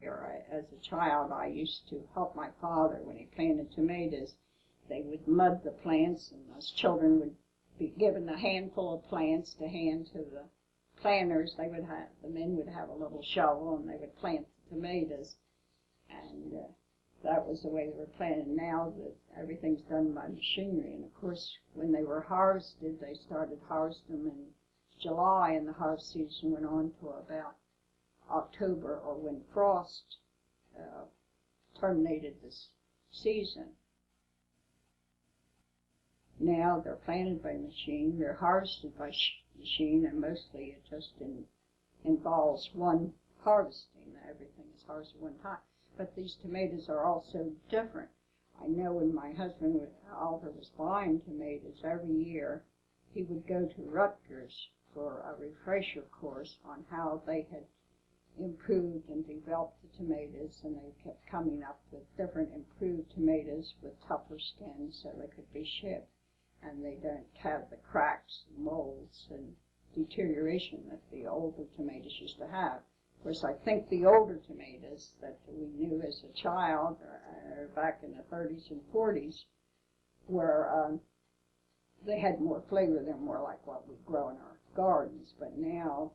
As a child, I used to help my father when he planted tomatoes. They would mud the plants, and us children would be given a handful of plants to hand to the planters. The men would have a little shovel, and they would plant the tomatoes. And that was the way they were planted. Now that everything's done by machinery, and of course, when they were harvested, they started harvesting them in July, and the harvest season went on to about October, or when frost terminated this season. Now they're planted by machine, they're harvested by machine, and mostly it just involves one harvesting. Everything is harvested one time. But these tomatoes are also different. I know when my husband, Oliver, was buying tomatoes every year, he would go to Rutgers for a refresher course on how they had improved and developed the tomatoes, and they kept coming up with different improved tomatoes with tougher skins so they could be shipped, and they don't have the cracks, molds, and deterioration that the older tomatoes used to have. Of course, I think the older tomatoes that we knew as a child, back in the 30s and 40s, were they had more flavor. They're more like what we grow in our gardens. But now,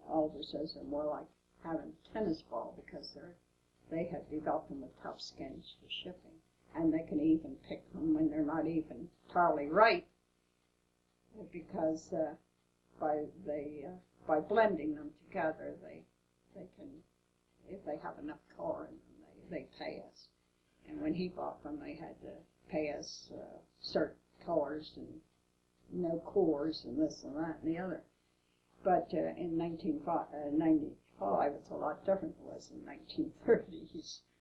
Oliver says they're more like having a tennis ball because they have developed them with tough skins for shipping, and they can even pick them when they're not even entirely ripe, because by blending them together, they can, if they have enough color in them, they pay us. And when he bought them, they had to pay us certain colors and no cores and this and that and the other. But in 1995, it's a lot different than it was in 1930s.